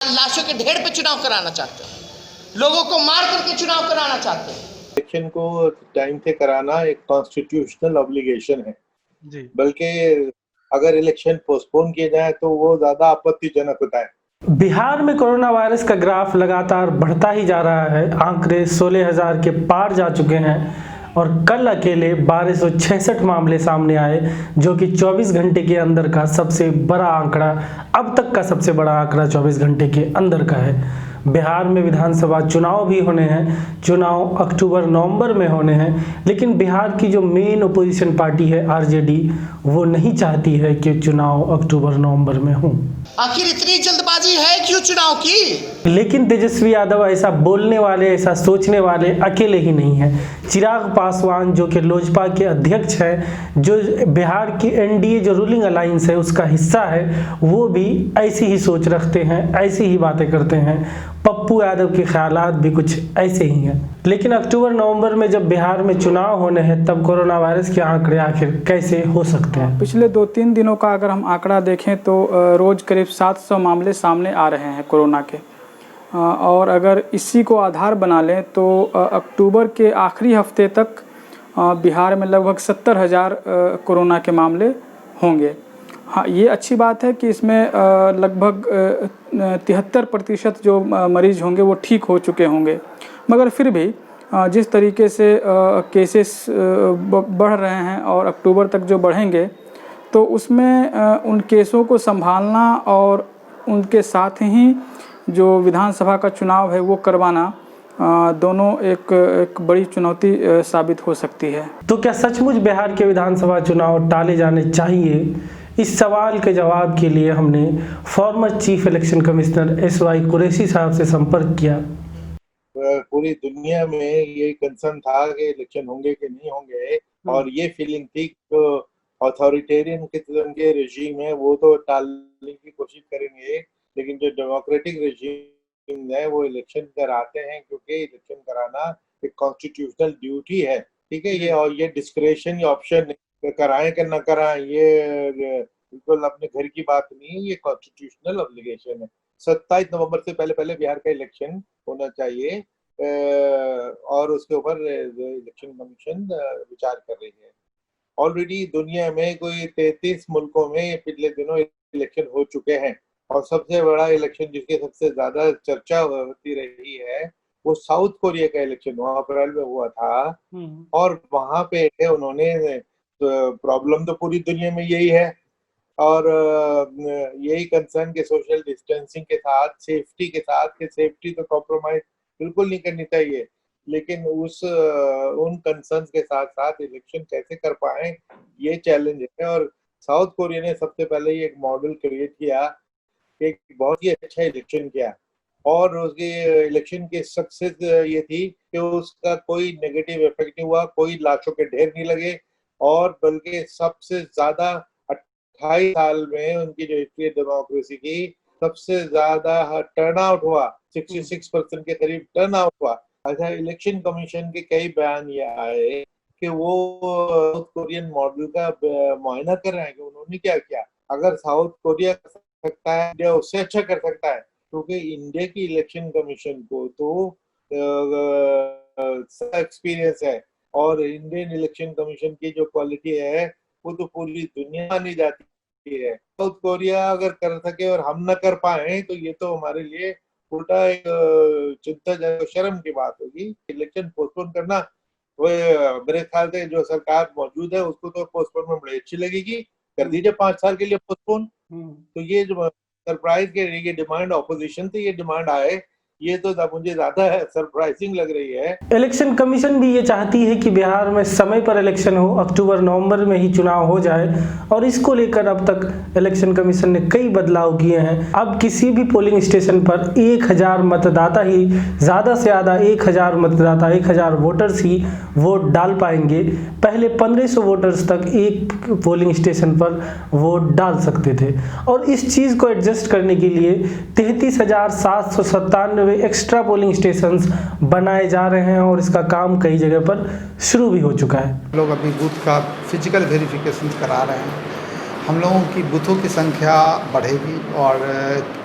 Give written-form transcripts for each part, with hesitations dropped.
लाशों के ढेर पे चुनाव कराना चाहते हैं, लोगों को मार करके चुनाव कराना चाहते हैं। इलेक्शन को टाइम से कराना एक कॉन्स्टिट्यूशनल ऑब्लिगेशन है जी। बल्कि अगर इलेक्शन पोस्टपोन किए जाए तो वो ज्यादा आपत्तिजनक होता है। बिहार में कोरोना वायरस का ग्राफ लगातार बढ़ता ही जा रहा है। आंकड़े 16,000 के पार जा चुके हैं और कल अकेले 1266 मामले सामने आए, जो कि 24 घंटे के अंदर का सबसे बड़ा आंकड़ा, अब तक का सबसे बड़ा आंकड़ा 24 घंटे के अंदर का है। बिहार में विधानसभा चुनाव भी होने हैं। चुनाव अक्टूबर नवंबर में होने हैं, लेकिन बिहार की जो मेन अपोजिशन पार्टी है आरजेडी, वो नहीं चाहती है कि चुनाव अक्टूबर नवंबर में हो। आखिर इतनी जल्दबाजी है क्यों चुनाव की? लेकिन तेजस्वी यादव ऐसा बोलने वाले, ऐसा सोचने वाले अकेले ही नहीं हैं। चिराग पासवान, जो कि लोजपा के अध्यक्ष हैं, जो बिहार की एनडीए जो रूलिंग अलायंस है उसका हिस्सा है, वो भी ऐसी ही सोच रखते हैं, ऐसी ही बातें करते हैं। पप्पू यादव के ख्यालात भी कुछ ऐसे ही हैं। लेकिन अक्टूबर नवंबर में जब बिहार में चुनाव होने हैं, तब कोरोना वायरस के आंकड़े आखिर कैसे हो सकते हैं? पिछले 2-3 दिनों का अगर हम आंकड़ा देखें तो रोज़ करीब 700 मामले सामने आ रहे हैं कोरोना के। और अगर इसी को आधार बना लें तो अक्टूबर के आखिरी हफ्ते तक बिहार में लगभग 70,000 कोरोना के मामले होंगे। हाँ, ये अच्छी बात है कि इसमें लगभग 73% जो मरीज होंगे वो ठीक हो चुके होंगे, मगर फिर भी जिस तरीके से केसेस बढ़ रहे हैं और अक्टूबर तक जो बढ़ेंगे, तो उसमें उन केसों को संभालना और उनके साथ ही जो विधानसभा का चुनाव है वो करवाना, दोनों एक बड़ी चुनौती साबित हो सकती है। तो क्या सचमुच बिहार के विधानसभा चुनाव टाले जाने चाहिए? इस सवाल के जवाब के लिए हमने former chief election commissioner SY Qureshi साहब से संपर्क किया। पूरी दुनिया में ये कंसर्न था कि इलेक्शन होंगे कि नहीं होंगे, और ये फीलिंग थी कि अथॉरिटेरियन किस्म के रेजीम है वो तो टालने की कोशिश करेंगे, लेकिन जो डेमोक्रेटिक रेजीम है वो इलेक्शन कराते हैं, क्योंकि इलेक्शन कराना एक कॉन्स्टिट्यूशनल ड्यूटी है। ठीक है, ये और ये डिस्क्रेशन, ये ऑप्शन कराएं कि ना कराएं, ये बिल्कुल अपने घर की बात नहीं है, ये कॉन्स्टिट्यूशनल ऑब्लिगेशन है। 27 नवंबर से पहले बिहार का इलेक्शन होना चाहिए, और उसके ऊपर इलेक्शन कमीशन विचार कर रही है। ऑलरेडी दुनिया में कोई 33 मुल्कों में पिछले दिनों इलेक्शन हो चुके हैं, और सबसे बड़ा इलेक्शन जिसकी सबसे ज्यादा चर्चा होती रही है वो साउथ कोरिया का इलेक्शन अप्रैल में हुआ था। और वहां पे उन्होंने, प्रॉब्लम तो पूरी दुनिया में यही है, और यही कंसर्न के सोशल डिस्टेंसिंग के साथ, सेफ्टी के साथ, कि सेफ्टी तो कॉम्प्रोमाइज बिल्कुल नहीं करनी चाहिए, लेकिन उन कंसर्न्स के साथ साथ इलेक्शन कैसे कर पाए, ये चैलेंज है। और साउथ कोरिया ने सबसे पहले ही एक मॉडल क्रिएट किया, एक बहुत ही अच्छा इलेक्शन किया, और उसकी इलेक्शन की सक्सेस ये थी कि उसका कोई नेगेटिव इफेक्ट नहीं हुआ, कोई लाशों के ढेर नहीं लगे, और बल्कि सबसे ज्यादा 28 साल में उनकी जो हिस्ट्री है डेमोक्रेसी की, सबसे ज्यादा टर्नआउट हुआ, 66% के करीब टर्नआउट हुआ। अच्छा, इलेक्शन कमीशन के कई बयान ये आए कि वो साउथ कोरियन मॉडल का मुआयना कर रहे हैं कि उन्होंने क्या किया। अगर साउथ कोरिया कर सकता है, इंडिया उससे अच्छा कर सकता है, क्योंकि इंडिया की इलेक्शन कमीशन को तो एक्सपीरियंस है, और इंडियन इलेक्शन कमीशन की जो क्वालिटी है वो तो पूरी दुनिया मानी जाती है। साउथ कोरिया अगर कर सके और हम न कर पाए तो ये तो हमारे लिए उल्टा एक चिंताजनक, शर्म की बात होगी। इलेक्शन पोस्टपोन करना, वो मेरे ख्याल से जो सरकार मौजूद है उसको तो पोस्टपोन बड़ी अच्छी लगेगी, कर दीजिए 5 साल के लिए पोस्टपोन। तो ये जो सरप्राइज के ये डिमांड ऑपोजिशन से ये डिमांड आए, ये तो मुझे ज्यादा सरप्राइजिंग लग रही है। इलेक्शन कमीशन भी ये चाहती है कि बिहार में समय पर इलेक्शन हो, अक्टूबर नवंबर में ही चुनाव हो जाए, और इसको लेकर अब तक इलेक्शन कमीशन ने कई बदलाव किए हैं। अब किसी भी पोलिंग स्टेशन पर 1000 मतदाता ही, ज़्यादा से ज़्यादा 1000 मतदाता, 1000 वोटर्स ही वोट डाल पाएंगे। पहले 1500 वोटर्स तक एक पोलिंग स्टेशन पर वोट डाल सकते थे, और इस चीज़ को एडजस्ट करने के लिए 33,797 एक्स्ट्रा पोलिंग स्टेशंस बनाए जा रहे हैं, और इसका काम कई जगह पर शुरू भी हो चुका है। लोग अपनी बूथ का फिजिकल वेरिफिकेशन करा रहे हैं। हम लोगों की बूथों की संख्या बढ़ेगी और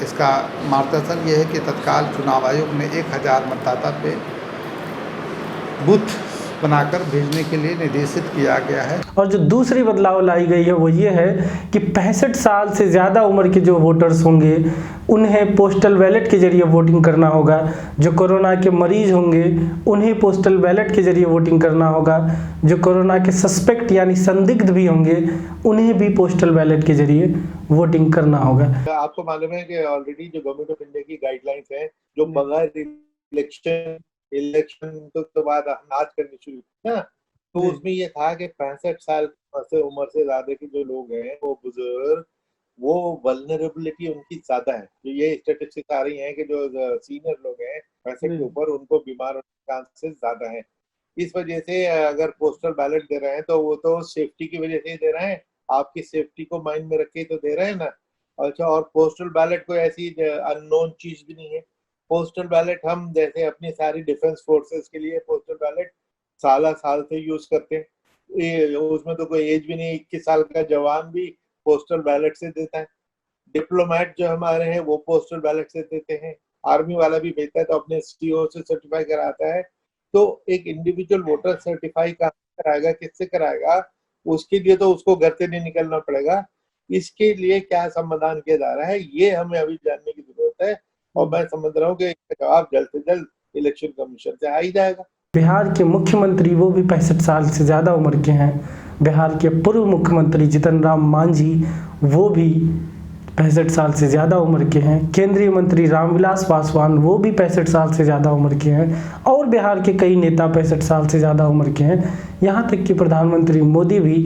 इसका मार्गदर्शन ये है कि तत्काल चुनाव आयोग ने 1000 मतदाता पे बूथ बनाकर भेजने के लिए निर्देशित किया गया है। और जो दूसरी बदलाव लाई गई है वो ये है कि 65 साल से ज़्यादा उम्र के जो वोटर्स होंगे उन्हें पोस्टल बैलेट के जरिए वोटिंग करना होगा। जो कोरोना के मरीज होंगे उन्हें पोस्टल बैलेट के जरिए वोटिंग करना होगा। जो कोरोना के सस्पेक्ट यानी संदिग्ध भी होंगे उन्हें भी पोस्टल बैलेट के जरिए वोटिंग करना होगा। आपको मालूम है कि ऑलरेडी जो गवर्नमेंट ऑफ इंडिया की गाइडलाइंस है, जो बगैर इलेक्शन तो बाद अनाज करनी शुरू की ना, तो उसमें ये था कि 65 साल से उम्र से ज्यादा के जो लोग हैं, वो बुजुर्ग, वो वल्नरेबिलिटी उनकी ज्यादा है। जो ये स्टेटिस्टिक्स आ रही हैं कि जो सीनियर लोग हैं 65 के ऊपर, उनको बीमार होने के चांसेस ज्यादा हैं। इस वजह से अगर पोस्टल बैलेट दे रहे हैं तो वो तो सेफ्टी की वजह से ही दे रहे हैं, आपकी सेफ्टी को माइंड में रख के तो दे रहे हैं ना। अच्छा, और पोस्टल बैलेट कोई ऐसी अननोन चीज भी नहीं है। पोस्टल बैलेट हम जैसे अपनी सारी डिफेंस फोर्सेस के लिए पोस्टल बैलेट साल से यूज करते हैं। उसमें तो कोई एज भी नहीं, 21 साल का जवान भी पोस्टल बैलेट से देता है। डिप्लोमेट जो हमारे हैं वो पोस्टल बैलेट से देते हैं। आर्मी वाला भी भेजता है तो अपने सीओ से सर्टिफाई कराता है। तो एक इंडिविजुअल वोटर सर्टिफाई कहाँ कराएगा, किससे कराएगा? उसके लिए तो उसको घर से नहीं निकलना पड़ेगा। इसके लिए क्या समाधान किया जा रहा है, ये हमें अभी जानने की जरूरत है। और मैं समझ रहा हूँ कि इसका जवाब जल्द से जल्द इलेक्शन कमीशन से आ ही जाएगा। बिहार के मुख्यमंत्री वो भी 65 साल से ज़्यादा उम्र के हैं। बिहार के पूर्व मुख्यमंत्री जीतन राम मांझी वो भी 65 साल से ज़्यादा उम्र के हैं। केंद्रीय मंत्री रामविलास पासवान वो भी 65 साल से ज़्यादा उम्र के हैं। और बिहार के कई नेता 65 साल से ज़्यादा उम्र के हैं। यहाँ तक कि प्रधानमंत्री मोदी भी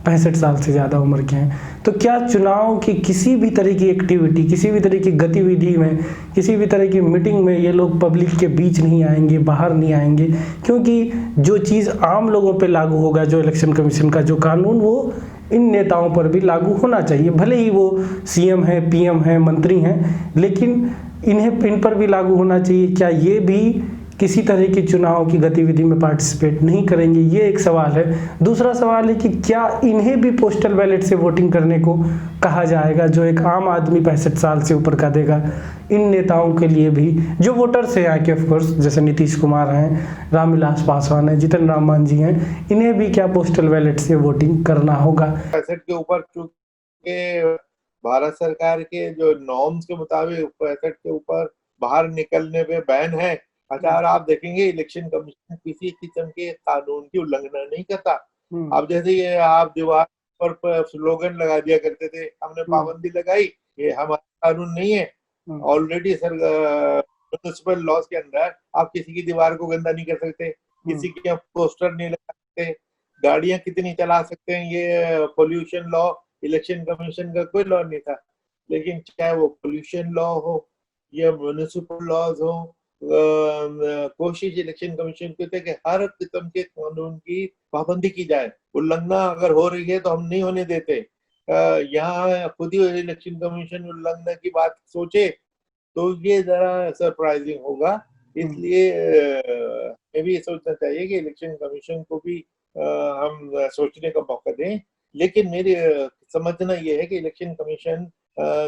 65 साल से ज़्यादा उम्र के हैं। तो क्या चुनाव की किसी भी तरह की एक्टिविटी, किसी भी तरह की गतिविधि में, किसी भी तरह की मीटिंग में ये लोग पब्लिक के बीच नहीं आएंगे, बाहर नहीं आएंगे? क्योंकि जो चीज़ आम लोगों पे लागू होगा, जो इलेक्शन कमीशन का जो कानून, वो इन नेताओं पर भी लागू होना चाहिए। भले ही वो सीएम है, पीएम है, मंत्री हैं, लेकिन इन पर भी लागू होना चाहिए। क्या ये भी किसी तरह की चुनाव की गतिविधि में पार्टिसिपेट नहीं करेंगे? ये एक सवाल है। दूसरा सवाल है कि क्या इन्हें भी पोस्टल बैलेट से वोटिंग करने को कहा जाएगा, जो एक आम आदमी 65 साल से ऊपर का देगा? इन नेताओं के लिए भी जो वोटर्स हैं यहाँ के, ऑफकोर्स, जैसे नीतीश कुमार हैं, रामविलास पासवान हैं, जीतन राम मांझी हैं, इन्हें भी क्या पोस्टल बैलेट से वोटिंग करना होगा? 65 के ऊपर चूंकि भारत सरकार के जो नॉर्म्स के मुताबिक 65 के ऊपर बाहर निकलने पे बैन है। अच्छा, और आप देखेंगे इलेक्शन कमीशन किसी किस्म के कानून की उल्लंघना नहीं करता। अब जैसे ये आप दीवार पर स्लोगन लगा दिया करते थे, हमने पाबंदी लगाई, ये हमारा कानून नहीं है। ऑलरेडी सर म्युनिसिपल लॉज के अंदर आप किसी की दीवार को गंदा नहीं कर सकते, किसी के पोस्टर नहीं लगा सकते, गाड़ियां कितनी चला सकते हैं, ये पोल्यूशन लॉ इलेक्शन कमीशन का कोई लॉ नहीं था। लेकिन चाहे वो पोल्यूशन लॉ हो या म्युनिसिपल लॉज हो, कोशिश इलेक्शन कमीशन की होती है कि हर किस्म के कानून की पाबंदी की जाए। उल्लंघना अगर हो रही है तो हम नहीं होने देते। यहाँ खुद ही इलेक्शन कमीशन उल्लंघना की बात सोचे तो ये जरा सरप्राइजिंग होगा। इसलिए हमें भी ये सोचना चाहिए कि इलेक्शन कमीशन को भी हम सोचने का मौका दें। लेकिन मेरी समझना ये है कि इलेक्शन कमीशन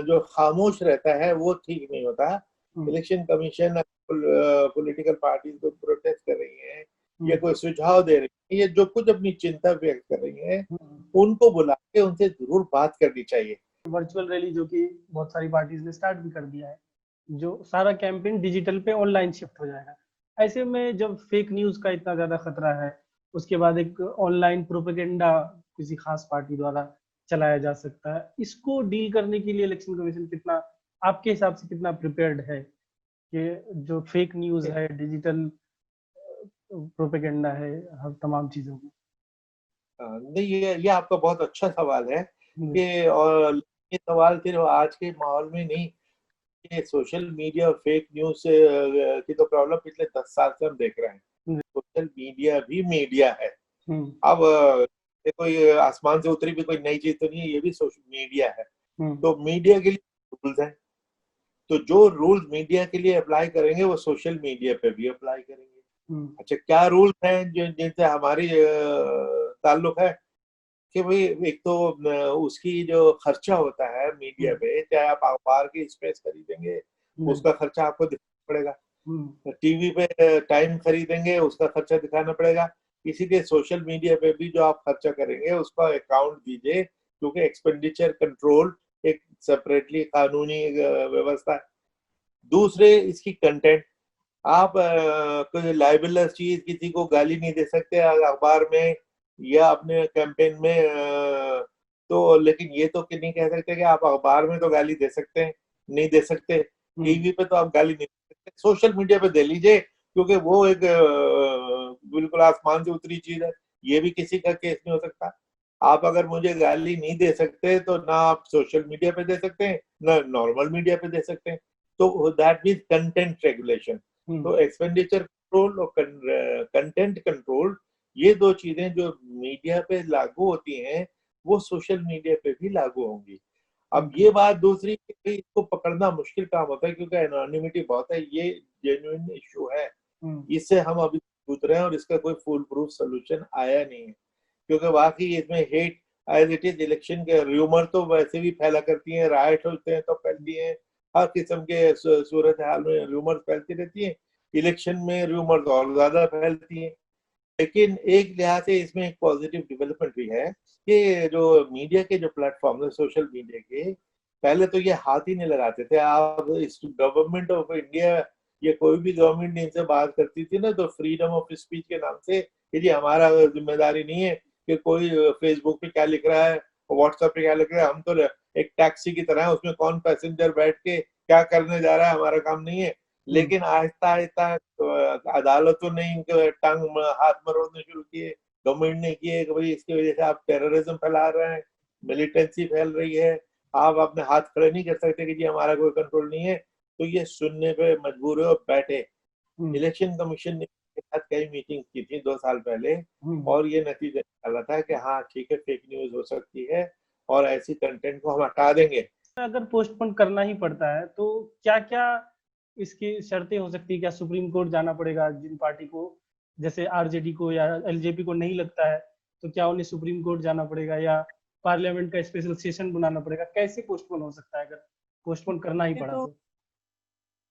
जो खामोश रहता है वो ठीक नहीं होता। इलेक्शन कमीशन पॉलिटिकल पार्टीज को प्रोटेस्ट कर रही हैं या कोई सुझाव दे रही है या जो कुछ अपनी चिंता व्यक्त कर रही हैं, उनको बुला के उनसे जरूर बात करनी चाहिए। वर्चुअल रैली जो कि बहुत सारी पार्टीज ने स्टार्ट भी कर दिया है, जो सारा कैंपेन डिजिटल पे ऑनलाइन शिफ्ट हो जाएगा। ऐसे में जब फेक न्यूज का इतना ज्यादा खतरा है, उसके बाद एक ऑनलाइन प्रोपेगेंडा किसी खास पार्टी द्वारा चलाया जा सकता है, इसको डील करने के लिए इलेक्शन कमीशन कितना, आपके हिसाब से कितना प्रिपेयर्ड है कि जो फेक न्यूज है, डिजिटल प्रोपेगेंडा है, हर तमाम चीजों को? नहीं, ये आपका बहुत अच्छा सवाल है कि, और ये सवाल सिर्फ आज के माहौल में नहीं, ये सोशल मीडिया और फेक न्यूज की तो प्रॉब्लम पिछले 10 साल से हम देख रहे हैं। सोशल मीडिया भी मीडिया है। अब कोई आसमान से उतरी भी कोई नई चीज तो नहीं है, ये भी सोशल मीडिया है। तो मीडिया के लिए रूल्स हैं, तो जो रूल्स मीडिया के लिए अप्लाई करेंगे वो सोशल मीडिया पे भी अप्लाई करेंगे। अच्छा, क्या रूल्स हैं जिनसे हमारी ताल्लुक है? कि भाई एक तो उसकी जो खर्चा होता है मीडिया पे, चाहे आप अखबार की स्पेस खरीदेंगे उसका खर्चा आपको दिखाना पड़ेगा, टीवी पे टाइम खरीदेंगे उसका खर्चा दिखाना पड़ेगा, इसीलिए सोशल मीडिया पे भी जो आप खर्चा करेंगे उसका अकाउंट दीजिए, क्योंकि एक्सपेंडिचर कंट्रोल एक सेपरेटली कानूनी व्यवस्था है। दूसरे इसकी कंटेंट, आप कोई लाइबलस चीज किसी को गाली नहीं दे सकते अखबार में या अपने कैंपेन में, तो लेकिन ये तो नहीं कह सकते कि आप अखबार में तो गाली दे सकते हैं, नहीं दे सकते, टीवी पे तो आप गाली नहीं दे सकते, सोशल मीडिया पे दे लीजिए, क्योंकि वो एक बिल्कुल आसमान से उतरी चीज है, ये भी किसी का केस नहीं हो सकता। आप अगर मुझे गाली नहीं दे सकते तो ना आप सोशल मीडिया पे दे सकते हैं ना नॉर्मल मीडिया पे दे सकते हैं, तो दैट मीन्स कंटेंट रेगुलेशन। तो एक्सपेंडिचर कंट्रोल और कंटेंट कंट्रोल, ये दो चीजें जो मीडिया पे लागू होती हैं वो सोशल मीडिया पे भी लागू होंगी। अब ये बात दूसरी कि इसको पकड़ना मुश्किल काम होता है क्योंकि एनोनिमिटी बहुत है, ये जेन्युइन इशू है, इससे हम अभी जूझ रहे हैं और इसका कोई फुल प्रूफ सोल्यूशन आया नहीं है, क्योंकि वाकई इसमें hate as it is election के र्यूमर तो वैसे भी फैला करती हैं, राइट होते हैं तो फैलती हैं, हर किस्म के सूरत हाल में र्यूमर फैलती रहती हैं, इलेक्शन में र्यूमर और ज्यादा फैलती हैं। लेकिन एक लिहाज से इसमें एक पॉजिटिव डेवलपमेंट भी है कि जो मीडिया के जो प्लेटफॉर्म है सोशल मीडिया के, पहले तो ये हाथ ही नहीं लगाते थे। आप इस गवर्नमेंट ऑफ इंडिया या कोई भी गवर्नमेंट इनसे बात करती थी ना तो फ्रीडम ऑफ स्पीच के नाम से ये हमारा जिम्मेदारी नहीं है कि कोई फेसबुक पे क्या लिख रहा है, व्हाट्सएप पे क्या लिख रहा है, हम तो एक टैक्सी की तरह है, उसमें कौन पैसेंजर बैठ के क्या करने जा रहा है हमारा काम नहीं है। लेकिन आहिस्ता आहिस्ता अदालतों ने इनके टांग हाथ मरोड़ने शुरू किए, गवर्नमेंट ने किए कि भाई इसकी वजह से आप टेररिज्म फैला रहे हैं, मिलिटेंसी फैल रही है, आप अपने हाथ खड़े नहीं कर सकते कि जी हमारा कोई कंट्रोल नहीं है, तो ये सुनने पे मजबूर है और बैठे। इलेक्शन कमीशन ने साथ कई मीटिंग की थी 2 साल पहले और ये नतीजा निकाला था कि हाँ ठीक है फेक न्यूज हो सकती है और ऐसी कंटेंट को हम हटा देंगे। अगर पोस्टपोन करना ही पड़ता है तो क्या क्या इसकी शर्तें हो सकती है? क्या सुप्रीम कोर्ट जाना पड़ेगा? जिन पार्टी को जैसे आरजेडी को या एलजेपी को नहीं लगता है तो क्या उन्हें सुप्रीम कोर्ट जाना पड़ेगा या पार्लियामेंट का स्पेशल सेशन बुलाना पड़ेगा? कैसे पोस्टपोन हो सकता है अगर पोस्टपोन करना ही पड़ा तो?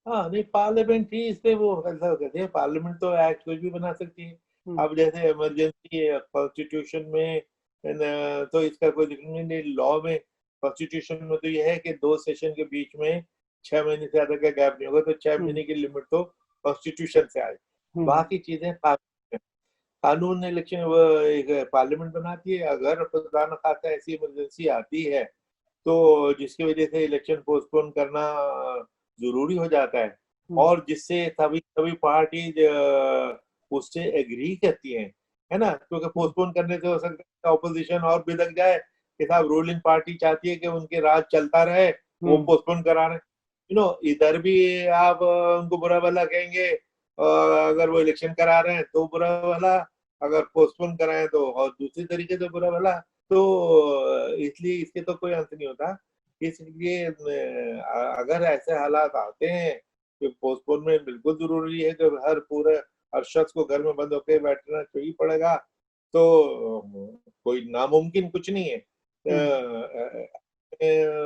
हाँ नहीं, पार्लियामेंट ही इससे वो फैसला करती है, पार्लियामेंट तो एक्ट कुछ भी बना सकती है। अब जैसे इमरजेंसी कॉन्स्टिट्यूशन में तो इसका कोई जिक्र नहीं, लॉ में कॉन्स्टिट्यूशन में तो यह है कि 2 सेशन के बीच में 6 महीने से ज्यादा का गैप नहीं होगा, तो 6 महीने की लिमिट तो कॉन्स्टिट्यूशन से आए। बाकी चीजें कानून इलेक्शन एक पार्लियामेंट बनाती है। अगर प्रधान खासा ऐसी इमरजेंसी आती है तो जिसकी वजह से इलेक्शन पोस्टपोन करना जरूरी हो जाता है और जिससे सभी पार्टी उससे एग्री करती हैं, है ना, क्योंकि पोस्टपोन करने से हो सकता है ऑपोजिशन और बिदक जाए कि साहब रूलिंग पार्टी चाहती है कि उनके राज चलता रहे, वो पोस्टपोन करा रहे, इधर भी आप उनको बुरा भला कहेंगे, अगर वो इलेक्शन करा रहे हैं तो बुरा भला, अगर पोस्टपोन कराएं तो और दूसरी तरीके से बुरा भला, तो इसलिए इसके तो कोई अंत नहीं होता। इसलिए अगर ऐसे हालात आते हैं कि पोस्टपोन में बिल्कुल जरूरी है कि हर शख्स को घर में बंद होकर बैठना चाहिए पड़ेगा, तो कोई नामुमकिन कुछ नहीं है।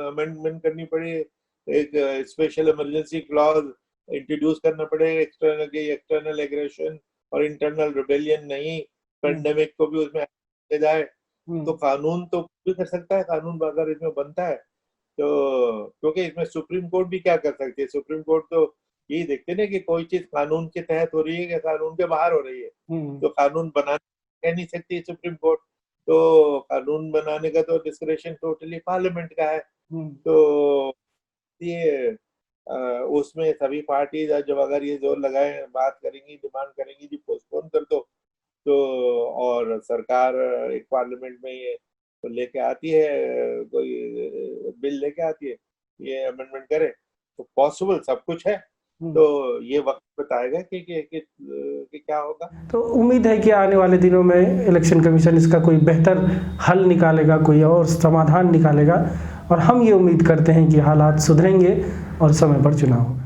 अमेंडमेंट करनी पड़े, एक स्पेशल इमरजेंसी क्लॉज इंट्रोड्यूस करना पड़े, एक्सटर्नल एग्रेशन और इंटरनल रिबेलियन नहीं, पेंडेमिक को भी उसमें ले जाए, तो कानून तो भी कर सकता है, कानून अगर इसमें बनता है तो, क्योंकि इसमें सुप्रीम कोर्ट भी क्या कर सकती है, सुप्रीम कोर्ट तो यही देखते ना कि कोई चीज कानून के तहत हो रही है कि कानून के बाहर हो रही है, तो कानून बनाने कह नहीं सकती सुप्रीम कोर्ट, तो कानून बनाने का तो डिस्क्रेशन टोटली पार्लियामेंट का है। तो ये उसमें सभी पार्टी जब अगर ये जोर लगाए, बात करेंगी, डिमांड करेंगी जी पोस्टपोन कर दो, तो और सरकार एक पार्लियामेंट में ये तो लेके आती है, कोई बिल लेके आती है, ये अमेंडमेंट करे, तो पॉसिबल सब कुछ है, तो ये वक्त बताएगा कि क्या होगा। तो उम्मीद है कि आने वाले दिनों में इलेक्शन कमीशन इसका कोई बेहतर हल निकालेगा, कोई और समाधान निकालेगा, और हम ये उम्मीद करते हैं कि हालात सुधरेंगे और समय पर चुनाव होगा।